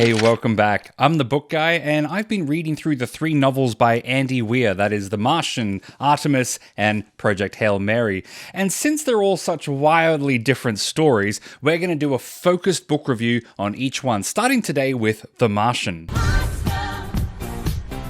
Hey, welcome back. I'm the book guy, and I've been reading through the 3 novels by Andy Weir, that is The Martian, Artemis, and Project Hail Mary. And since they're all such wildly different stories, we're going to do a focused book review on each one, starting today with The Martian.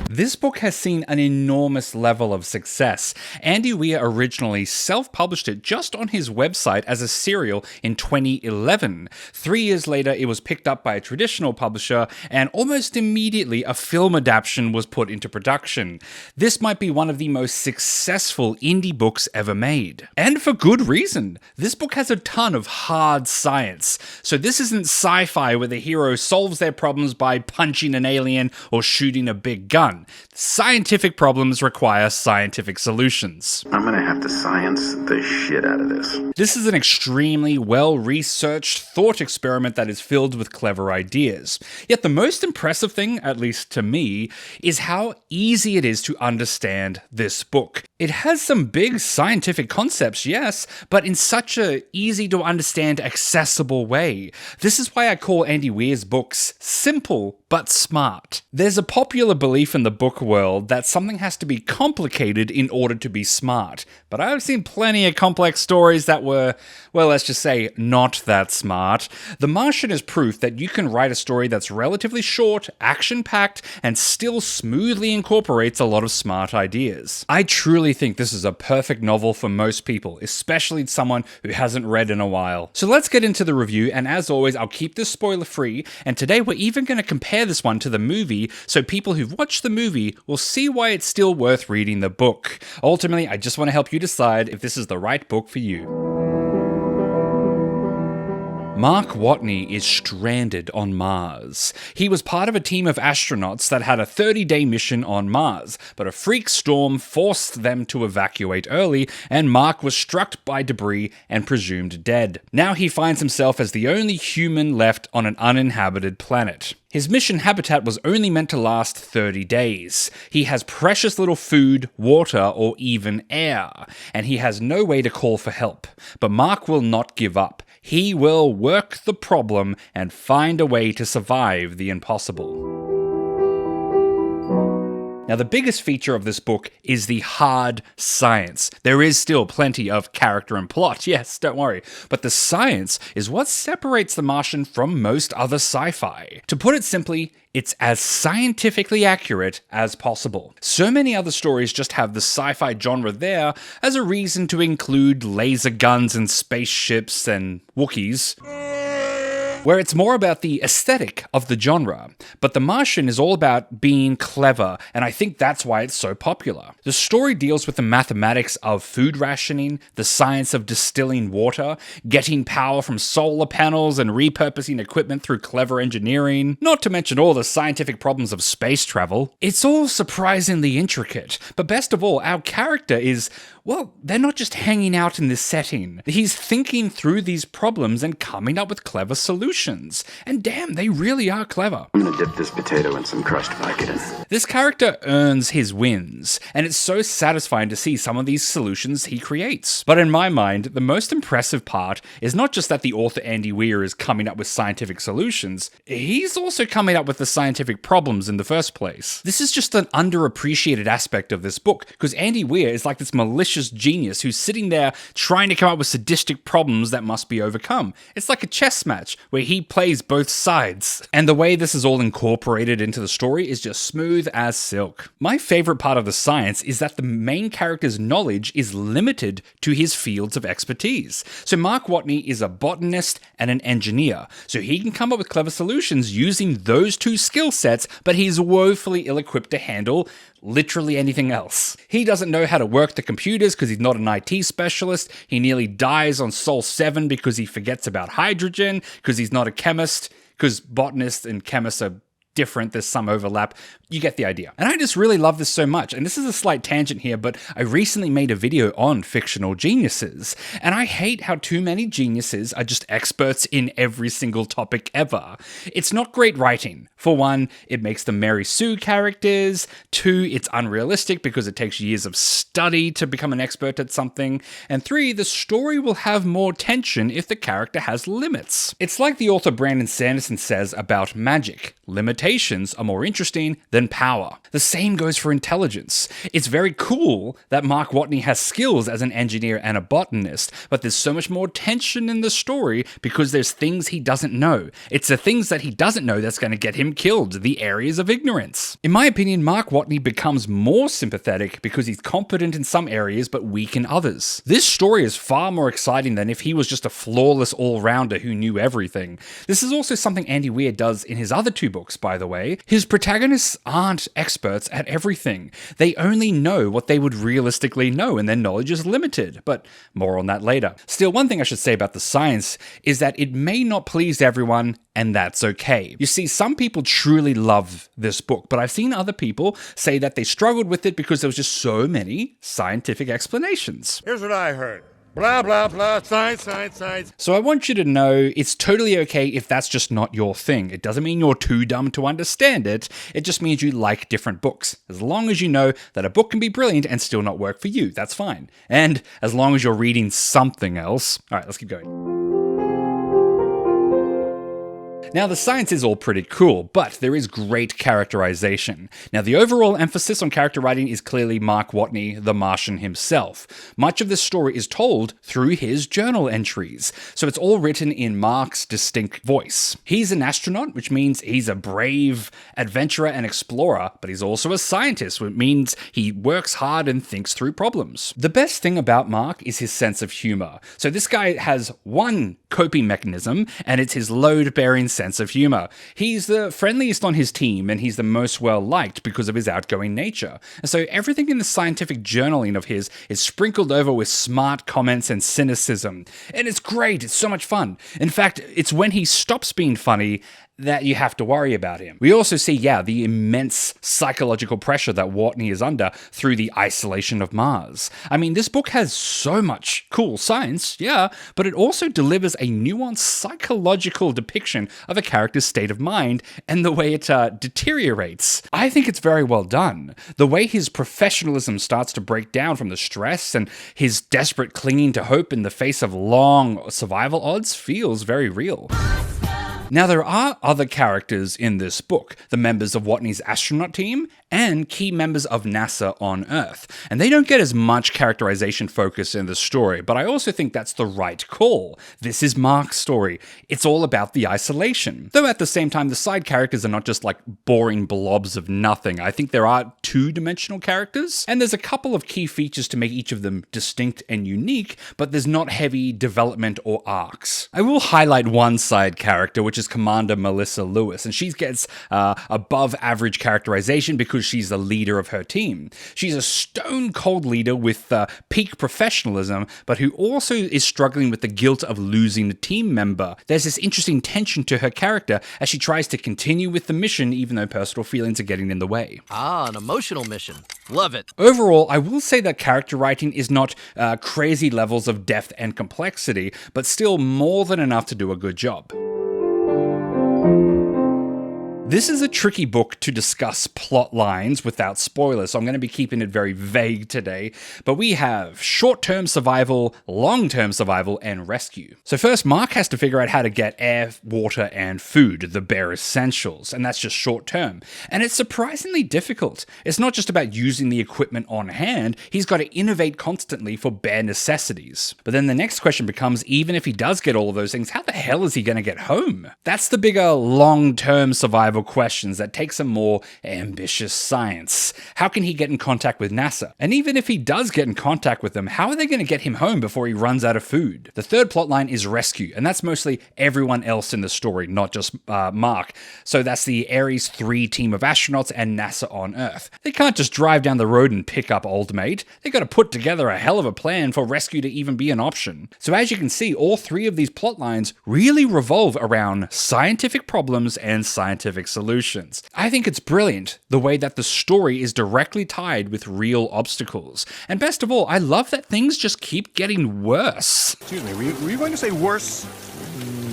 This book has seen an enormous level of success. Andy Weir originally self-published it just on his website as a serial in 2011. 3 years later, it was picked up by a traditional publisher, and almost immediately a film adaptation was put into production. This might be one of the most successful indie books ever made. And for good reason. This book has a ton of hard science. So this isn't sci-fi where the hero solves their problems by punching an alien or shooting a big gun. Scientific problems require scientific solutions. I'm gonna have to science the shit out of this. This is an extremely well-researched thought experiment that is filled with clever ideas. Yet the most impressive thing, at least to me, is how easy it is to understand this book. It has some big scientific concepts, yes, but in such a easy-to-understand, accessible way. This is why I call Andy Weir's books simple but smart. There's a popular belief in the book world that something has to be complicated in order to be smart, but I've seen plenty of complex stories that were, well, let's just say, not that smart. The Martian is proof that you can write a story that's relatively short, action-packed, and still smoothly incorporates a lot of smart ideas. I truly think this is a perfect novel for most people, especially someone who hasn't read in a while. So let's get into the review, and as always, I'll keep this spoiler-free, and today we're even going to compare this one to the movie, so people who've watched the movie will see why it's still worth reading the book. Ultimately, I just want to help you decide if this is the right book for you. Mark Watney is stranded on Mars. He was part of a team of astronauts that had a 30-day mission on Mars, but a freak storm forced them to evacuate early, and Mark was struck by debris and presumed dead. Now he finds himself as the only human left on an uninhabited planet. His mission habitat was only meant to last 30 days. He has precious little food, water, or even air, and he has no way to call for help. But Mark will not give up. He will work the problem and find a way to survive the impossible. Now, the biggest feature of this book is the hard science. There is still plenty of character and plot, yes, don't worry. But the science is what separates The Martian from most other sci-fi. To put it simply, it's as scientifically accurate as possible. So many other stories just have the sci-fi genre there as a reason to include laser guns and spaceships and Wookiees, where it's more about the aesthetic of the genre. But The Martian is all about being clever, and I think that's why it's so popular. The story deals with the mathematics of food rationing, the science of distilling water, getting power from solar panels, and repurposing equipment through clever engineering, not to mention all the scientific problems of space travel. It's all surprisingly intricate, but best of all, our character is, well, they're not just hanging out in this setting. He's thinking through these problems and coming up with clever solutions. And damn, they really are clever. I'm gonna dip this potato in some crushed Vicodin. This character earns his wins, and it's so satisfying to see some of these solutions he creates. But in my mind, the most impressive part is not just that the author Andy Weir is coming up with scientific solutions, he's also coming up with the scientific problems in the first place. This is just an underappreciated aspect of this book, because Andy Weir is like this malicious genius who's sitting there trying to come up with sadistic problems that must be overcome. It's like a chess match where he plays both sides. And the way this is all incorporated into the story is just smooth as silk. My favorite part of the science is that the main character's knowledge is limited to his fields of expertise. So Mark Watney is a botanist and an engineer, so he can come up with clever solutions using those two skill sets, but he's woefully ill-equipped to handle literally anything else. He doesn't know how to work the computers because he's not an IT specialist. He nearly dies on Sol 7 because he forgets about hydrogen, because he's not a chemist, because botanists and chemists are different, there's some overlap. You get the idea. And I just really love this so much. And this is a slight tangent here, but I recently made a video on fictional geniuses. And I hate how too many geniuses are just experts in every single topic ever. It's not great writing. For one, it makes them Mary Sue characters. Two, it's unrealistic because it takes years of study to become an expert at something. And three, the story will have more tension if the character has limits. It's like the author Brandon Sanderson says about magic. Limitations are more interesting than power. The same goes for intelligence. It's very cool that Mark Watney has skills as an engineer and a botanist, but there's so much more tension in the story because there's things he doesn't know. It's the things that he doesn't know that's going to get him killed, the areas of ignorance. In my opinion, Mark Watney becomes more sympathetic because he's competent in some areas but weak in others. This story is far more exciting than if he was just a flawless all-rounder who knew everything. This is also something Andy Weir does in his other two books, by the way. His protagonists aren't experts at everything. They only know what they would realistically know, and their knowledge is limited, but more on that later. Still, one thing I should say about the science is that it may not please everyone, and that's okay. You see, some people truly love this book, but I've seen other people say that they struggled with it because there was just so many scientific explanations. Here's what I heard. Blah, blah, blah, science, science, science. So I want you to know it's totally okay if that's just not your thing. It doesn't mean you're too dumb to understand it. It just means you like different books. As long as you know that a book can be brilliant and still not work for you, that's fine. And as long as you're reading something else. All right, let's keep going. Now, the science is all pretty cool, but there is great characterization. Now, the overall emphasis on character writing is clearly Mark Watney, the Martian himself. Much of this story is told through his journal entries, so it's all written in Mark's distinct voice. He's an astronaut, which means he's a brave adventurer and explorer, but he's also a scientist, which means he works hard and thinks through problems. The best thing about Mark is his sense of humor. So this guy has one coping mechanism, and it's his load-bearing sense of humor. He's the friendliest on his team, and he's the most well-liked because of his outgoing nature. And so everything in the scientific journaling of his is sprinkled over with smart comments and cynicism. And it's great, it's so much fun. In fact, it's when he stops being funny that you have to worry about him. We also see, the immense psychological pressure that Watney is under through the isolation of Mars. I mean, this book has so much cool science, but it also delivers a nuanced psychological depiction of a character's state of mind and the way it deteriorates. I think it's very well done. The way his professionalism starts to break down from the stress and his desperate clinging to hope in the face of long survival odds feels very real. Now, there are other characters in this book, the members of Watney's astronaut team and key members of NASA on Earth, and they don't get as much characterization focus in the story, but I also think that's the right call. This is Mark's story. It's all about the isolation. Though at the same time, the side characters are not just like boring blobs of nothing. I think there are two-dimensional characters, and there's a couple of key features to make each of them distinct and unique, but there's not heavy development or arcs. I will highlight one side character, which is Commander Melissa Lewis, and she gets above average characterization because she's the leader of her team. She's a stone-cold leader with peak professionalism, but who also is struggling with the guilt of losing a team member. There's this interesting tension to her character as she tries to continue with the mission even though personal feelings are getting in the way. Ah, an emotional mission. Love it. Overall, I will say that character writing is not crazy levels of depth and complexity, but still more than enough to do a good job. This is a tricky book to discuss plot lines without spoilers, so I'm going to be keeping it very vague today, but we have short-term survival, long-term survival, and rescue. So first, Mark has to figure out how to get air, water, and food, the bare essentials, and that's just short-term. And it's surprisingly difficult. It's not just about using the equipment on hand, he's got to innovate constantly for bare necessities. But then the next question becomes, even if he does get all of those things, how the hell is he going to get home? That's the bigger long-term survival questions that take some more ambitious science. How can he get in contact with NASA? And even if he does get in contact with them, how are they going to get him home before he runs out of food? The third plotline is rescue, and that's mostly everyone else in the story, not just Mark. So that's the Ares 3 team of astronauts and NASA on Earth. They can't just drive down the road and pick up old mate. They got to put together a hell of a plan for rescue to even be an option. So as you can see, all three of these plotlines really revolve around scientific problems and scientific scientific solutions. I think it's brilliant the way that the story is directly tied with real obstacles. And best of all, I love that things just keep getting worse. Excuse me, were you going to say worse?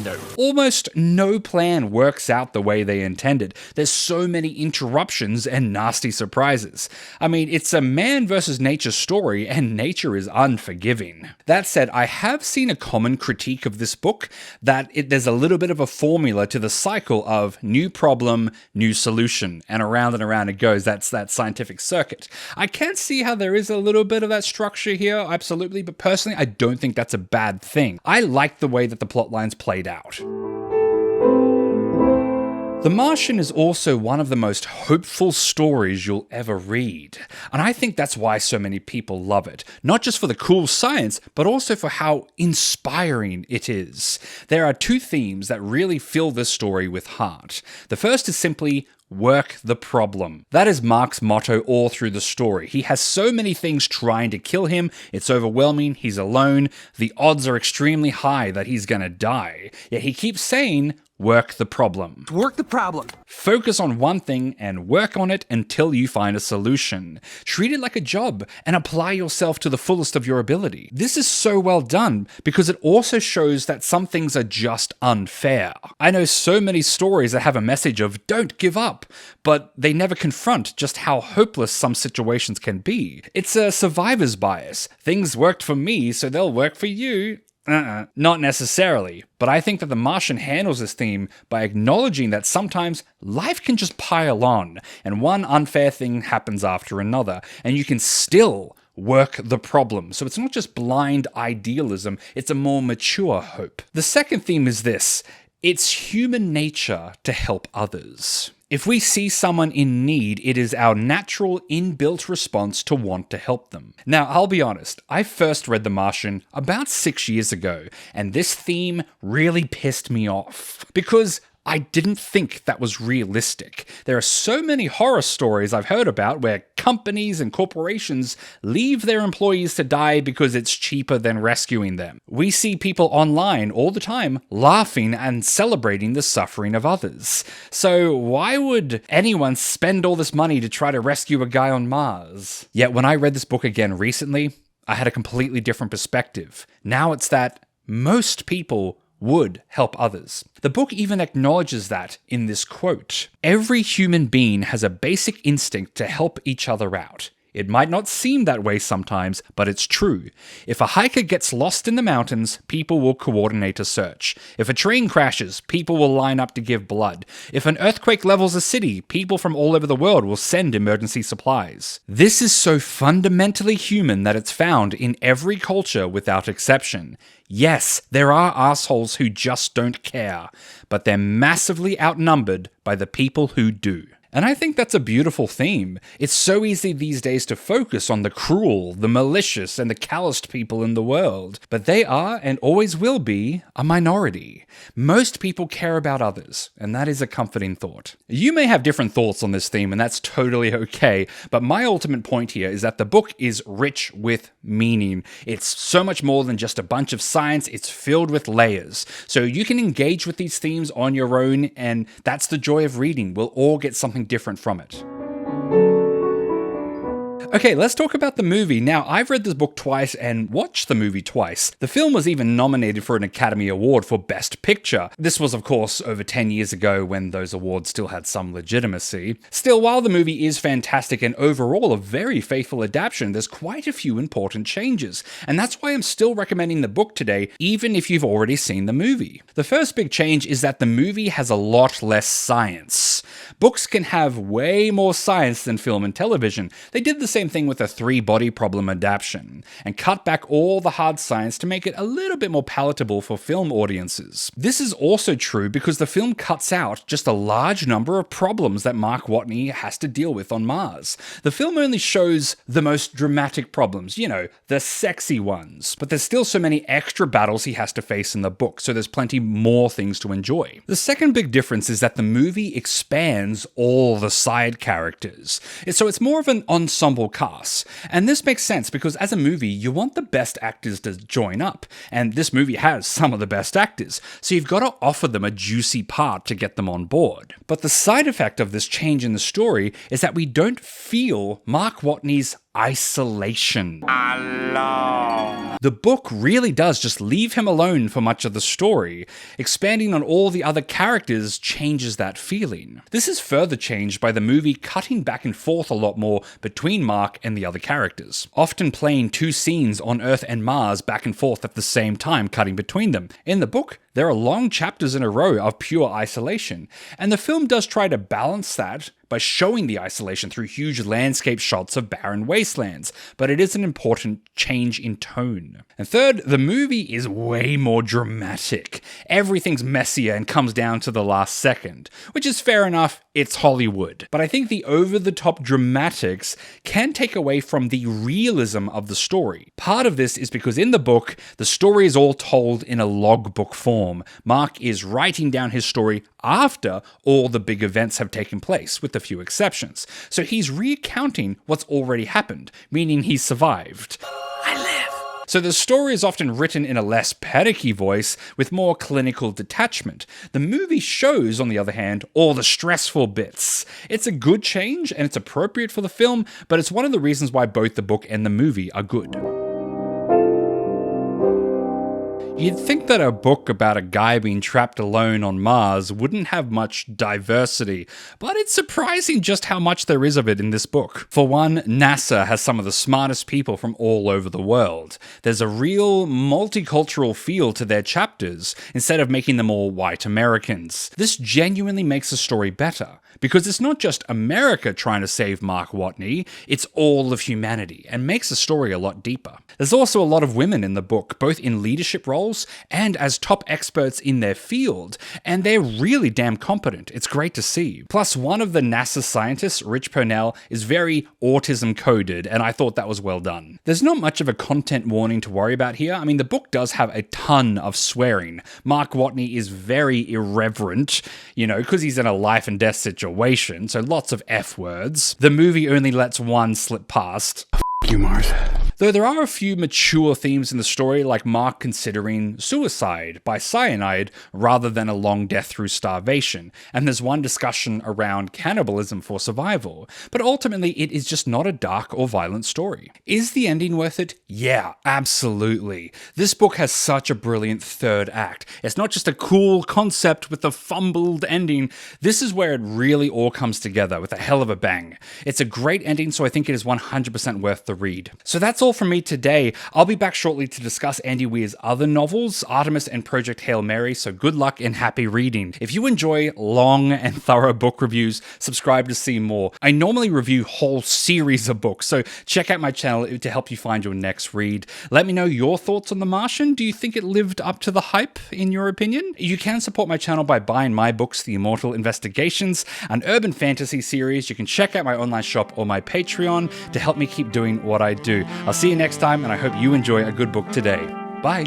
No. Almost no plan works out the way they intended. There's so many interruptions and nasty surprises. I mean, it's a man versus nature story, and nature is unforgiving. That said, I have seen a common critique of this book that there's a little bit of a formula to the cycle of new problem, new solution, and around it goes. That's that scientific circuit. I can see how there is a little bit of that structure here, absolutely, but personally, I don't think that's a bad thing. I like the way that the plot lines played out. The Martian is also one of the most hopeful stories you'll ever read, and I think that's why so many people love it, not just for the cool science, but also for how inspiring it is. There are two themes that really fill this story with heart. The first is simply work the problem. That is Mark's motto all through the story. He has so many things trying to kill him, it's overwhelming, he's alone, the odds are extremely high that he's gonna die, yet he keeps saying, work the problem. Work the problem. Focus on one thing and work on it until you find a solution. Treat it like a job and apply yourself to the fullest of your ability. This is so well done because it also shows that some things are just unfair. I know so many stories that have a message of don't give up, but they never confront just how hopeless some situations can be. It's a survivor's bias. Things worked for me, so they'll work for you. Not necessarily, but I think that The Martian handles this theme by acknowledging that sometimes life can just pile on, and one unfair thing happens after another, and you can still work the problem. So it's not just blind idealism, it's a more mature hope. The second theme is this: it's human nature to help others. If we see someone in need, it is our natural inbuilt response to want to help them. Now, I'll be honest, I first read The Martian about 6 years ago, and this theme really pissed me off, because I didn't think that was realistic. There are so many horror stories I've heard about where companies and corporations leave their employees to die because it's cheaper than rescuing them. We see people online all the time laughing and celebrating the suffering of others. So why would anyone spend all this money to try to rescue a guy on Mars? Yet when I read this book again recently, I had a completely different perspective. Now it's that most people would help others. The book even acknowledges that in this quote. Every human being has a basic instinct to help each other out. It might not seem that way sometimes, but it's true. If a hiker gets lost in the mountains, people will coordinate a search. If a train crashes, people will line up to give blood. If an earthquake levels a city, people from all over the world will send emergency supplies. This is so fundamentally human that it's found in every culture without exception. Yes, there are assholes who just don't care, but they're massively outnumbered by the people who do. And I think that's a beautiful theme. It's so easy these days to focus on the cruel, the malicious, and the calloused people in the world. But they are, and always will be, a minority. Most people care about others, and that is a comforting thought. You may have different thoughts on this theme, and that's totally okay, but my ultimate point here is that the book is rich with meaning. It's so much more than just a bunch of science, it's filled with layers. So you can engage with these themes on your own, and that's the joy of reading. We'll all get something different from it. Okay, let's talk about the movie. Now, I've read this book twice and watched the movie twice. The film was even nominated for an Academy Award for Best Picture. This was, of course, over 10 years ago when those awards still had some legitimacy. Still, while the movie is fantastic and overall a very faithful adaptation, there's quite a few important changes. And that's why I'm still recommending the book today, even if you've already seen the movie. The first big change is that the movie has a lot less science. Books can have way more science than film and television. They did the same thing with a 3-body problem adaptation, and cut back all the hard science to make it a little bit more palatable for film audiences. This is also true because the film cuts out just a large number of problems that Mark Watney has to deal with on Mars. The film only shows the most dramatic problems, you know, the sexy ones, but there's still so many extra battles he has to face in the book, so there's plenty more things to enjoy. The second big difference is that the movie expands all the side characters, so it's more of an ensemble casts. And this makes sense because as a movie, you want the best actors to join up, and this movie has some of the best actors, so you've got to offer them a juicy part to get them on board. But the side effect of this change in the story is that we don't feel Mark Watney's isolation. The book really does just leave him alone for much of the story. Expanding on all the other characters changes that feeling. This is further changed by the movie cutting back and forth a lot more between Mark and the other characters, often playing two scenes on Earth and Mars back and forth at the same time, cutting between them. In the book, there are long chapters in a row of pure isolation, and the film does try to balance that by showing the isolation through huge landscape shots of barren wastelands, but it is an important change in tone. And third, the movie is way more dramatic. Everything's messier and comes down to the last second, which is fair enough, it's Hollywood. But I think the over-the-top dramatics can take away from the realism of the story. Part of this is because in the book, the story is all told in a logbook form. Mark is writing down his story after all the big events have taken place, with a few exceptions. So he's recounting what's already happened, meaning he survived. So the story is often written in a less panicky voice with more clinical detachment. The movie shows, on the other hand, all the stressful bits. It's a good change and it's appropriate for the film, but it's one of the reasons why both the book and the movie are good. You'd think that a book about a guy being trapped alone on Mars wouldn't have much diversity, but it's surprising just how much there is of it in this book. For one, NASA has some of the smartest people from all over the world. There's a real multicultural feel to their chapters, instead of making them all white Americans. This genuinely makes the story better, because it's not just America trying to save Mark Watney, it's all of humanity, and makes the story a lot deeper. There's also a lot of women in the book, both in leadership roles and as top experts in their field, and they're really damn competent. It's great to see. Plus, one of the NASA scientists, Rich Purnell, is very autism coded, and I thought that was well done. There's not much of a content warning to worry about here. I mean, the book does have a ton of swearing. Mark Watney is very irreverent, because he's in a life and death situation, so lots of F words. The movie only lets one slip past. You, Mars. Though there are a few mature themes in the story, like Mark considering suicide by cyanide rather than a long death through starvation, and there's one discussion around cannibalism for survival, but ultimately it is just not a dark or violent story. Is the ending worth it? Yeah, absolutely. This book has such a brilliant third act. It's not just a cool concept with a fumbled ending. This is where it really all comes together with a hell of a bang. It's a great ending, so I think it is 100% worth the read. So that's all from me today. I'll be back shortly to discuss Andy Weir's other novels, Artemis and Project Hail Mary, so good luck and happy reading. If you enjoy long and thorough book reviews, subscribe to see more. I normally review whole series of books, so check out my channel to help you find your next read. Let me know your thoughts on The Martian. Do you think it lived up to the hype, in your opinion? You can support my channel by buying my books, The Immortal Investigations, an urban fantasy series. You can check out my online shop or my Patreon to help me keep doing what I do. I'll see you next time, and I hope you enjoy a good book today. Bye.